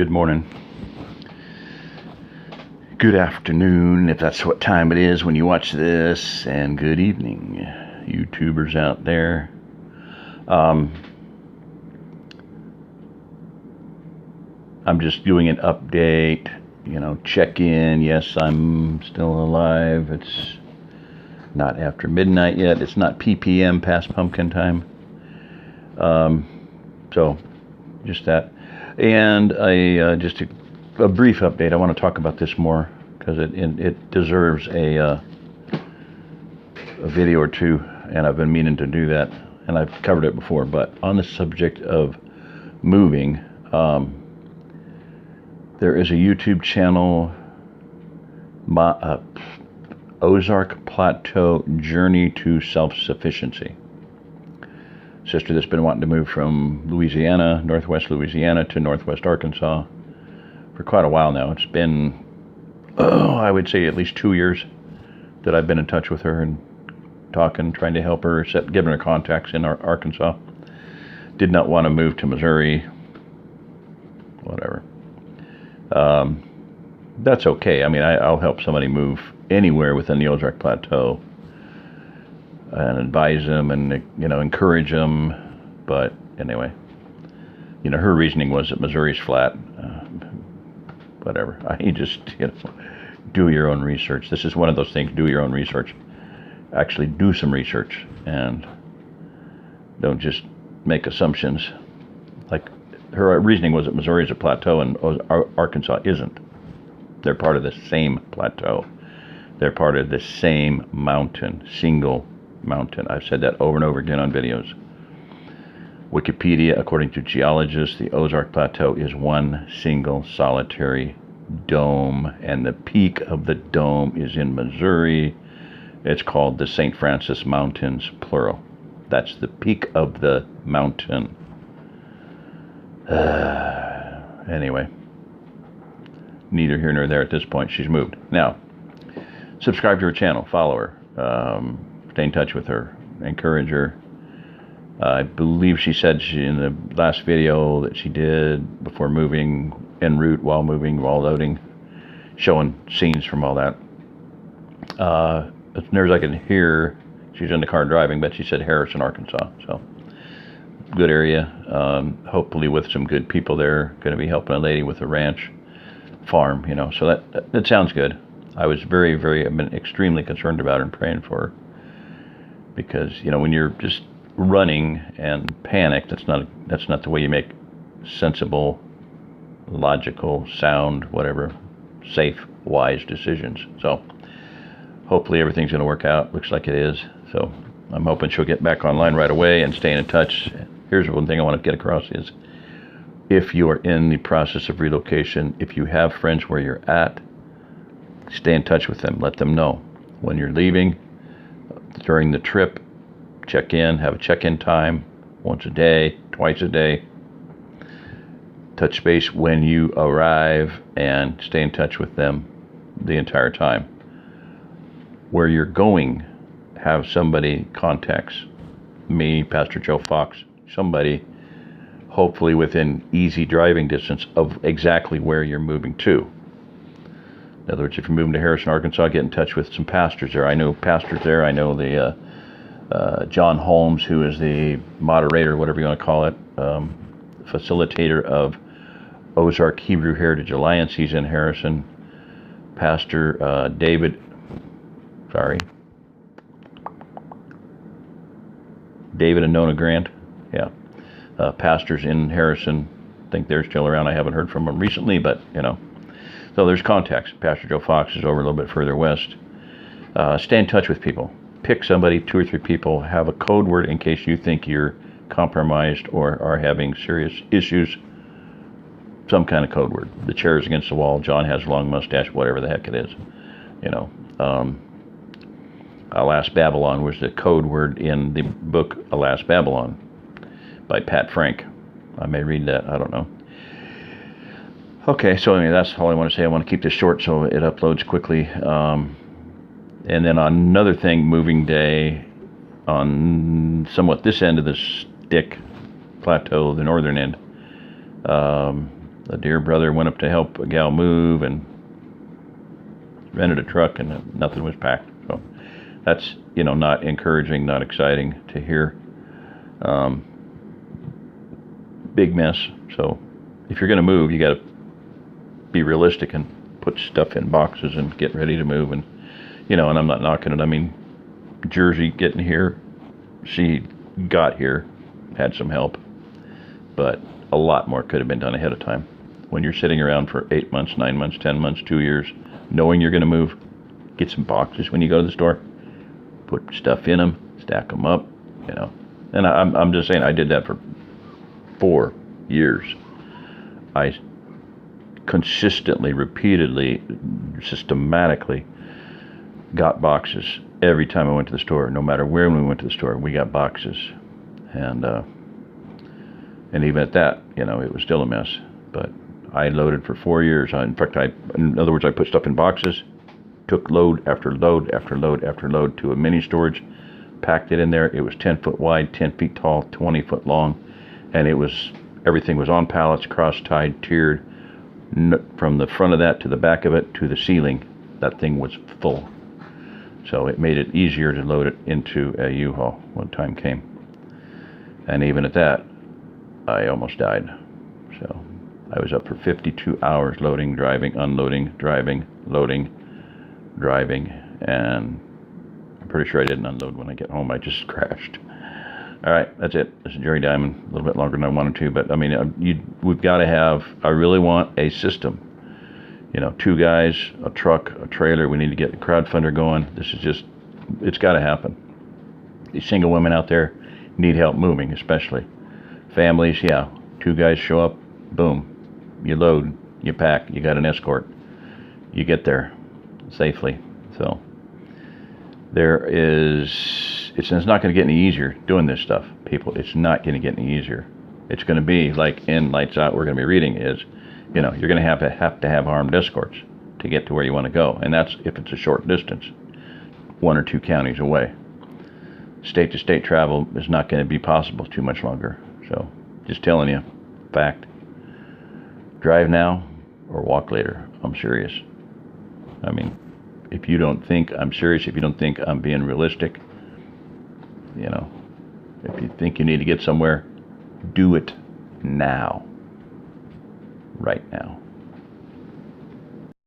Good morning. Good afternoon, if that's what time it is when you watch this, and good evening, YouTubers out there. I'm just doing an update, check in. Yes, I'm still alive. It's not after midnight yet. It's not ppm, past pumpkin time. So just that. And just a brief update. I want to talk about this more because it deserves a video or two, and I've been meaning to do that, and I've covered it before. But on the subject of moving, there is a YouTube channel, Ozark Plateau Journey to Self-Sufficiency. Sister that's been wanting to move from Louisiana, northwest Louisiana, to northwest Arkansas for quite a while now. It's been, I would say, at least 2 years that I've been in touch with her and talking, trying to help her, giving her contacts in Arkansas. Did not want to move to Missouri. Whatever. That's okay. I mean, I'll help somebody move anywhere within the Ozark Plateau and advise them and, encourage them. But anyway, her reasoning was that Missouri's flat. Whatever. You just, do your own research. This is one of those things, do your own research. Actually do some research and don't just make assumptions. Like, her reasoning was that Missouri is a plateau and Arkansas isn't. They're part of the same plateau. They're part of the same mountain, single mountain. I've said that over and over again on videos. Wikipedia, according to geologists, the Ozark Plateau is one single solitary dome, and the peak of the dome is in Missouri. It's called the St. Francis Mountains, plural. That's the peak of the mountain. Anyway, neither here nor there at this point. She's moved. Now, subscribe to her channel, follow her, stay in touch with her, encourage her. I believe she said in the last video that she did before moving, en route, while moving, while loading, showing scenes from all that. As near as I can hear, she's in the car driving, but she said Harrison, Arkansas. So, good area. Hopefully with some good people there. Going to be helping a lady with a ranch farm, So that sounds good. I was very, very, I've been extremely concerned about her and praying for her. Because, when you're just running and panic, that's not the way you make sensible, logical, sound, whatever, safe, wise decisions. So hopefully everything's going to work out. Looks like it is. So I'm hoping she'll get back online right away and staying in touch. Here's one thing I want to get across is, if you are in the process of relocation, if you have friends where you're at, stay in touch with them. Let them know when you're leaving, during the trip. Check in, have a check-in time once a day, twice a day. Touch base when you arrive and stay in touch with them the entire time. Where you're going, have somebody contacts me, Pastor Joe Fox, somebody, hopefully within easy driving distance of exactly where you're moving to. In other words, if you're moving to Harrison, Arkansas, get in touch with some pastors there. I know pastors there. I know the John Holmes, who is the moderator, whatever you want to call it, facilitator of Ozark Hebrew Heritage Alliance. He's in Harrison. Pastor David and Nona Grant. Yeah. Pastors in Harrison. I think they're still around. I haven't heard from them recently, but, So there's contacts. Pastor Joe Fox is over a little bit further west. Stay in touch with people. Pick somebody, 2 or 3 people, have a code word in case you think you're compromised or are having serious issues. Some kind of code word. The chair is against the wall. John has a long mustache, whatever the heck it is. Alas Babylon was the code word in the book Alas Babylon by Pat Frank. I may read that, I don't know. Okay, so anyway, that's all I want to say. I want to keep this short so it uploads quickly. And then on another thing, moving day, on somewhat this end of the stick plateau, the northern end, the dear brother went up to help a gal move and rented a truck, and nothing was packed. So that's, not encouraging, not exciting to hear. Big mess. So if you're going to move, you got to be realistic and put stuff in boxes and get ready to move. And, and I'm not knocking it. I mean, Jersey getting here, she got here, had some help, but a lot more could have been done ahead of time. When you're sitting around for 8 months, 9 months, 10 months, 2 years, knowing you're going to move, get some boxes when you go to the store, put stuff in them, stack them up, And I'm just saying, I did that for 4 years. I consistently, repeatedly, systematically got boxes every time I went to the store. No matter where we went to the store, we got boxes. And even at that, it was still a mess. But I loaded for 4 years. In fact, in other words, I put stuff in boxes, took load after load after load after load to a mini storage, packed it in there. It was 10 foot wide, 10 feet tall, 20 foot long, and everything was on pallets, cross-tied, tiered. From the front of that to the back of it to the ceiling, that thing was full. So it made it easier to load it into a U-Haul when time came. And even at that, I almost died. So I was up for 52 hours loading, driving, unloading, driving, loading, driving, and I'm pretty sure I didn't unload when I get home. I just crashed. All right, that's it. This is Jerry Diamond. A little bit longer than I wanted to, but I mean, we've got to have. I really want a system. 2 guys, a truck, a trailer. We need to get the crowdfunder going. This is just. It's got to happen. These single women out there need help moving, especially families. Yeah, 2 guys show up. Boom, you load, you pack, you got an escort. You get there safely. So it's not going to get any easier doing this stuff, people. It's not going to get any easier. It's going to be like in Lights Out, we're going to be reading is, you're going to have to have armed escorts to get to where you want to go. And that's if it's a short distance, 1 or 2 counties away. State to state travel is not going to be possible too much longer. So just telling you, fact. Drive now or walk later. I'm serious. I mean, if you don't think I'm serious, if you don't think I'm being realistic, if you think you need to get somewhere, do it now. Right now.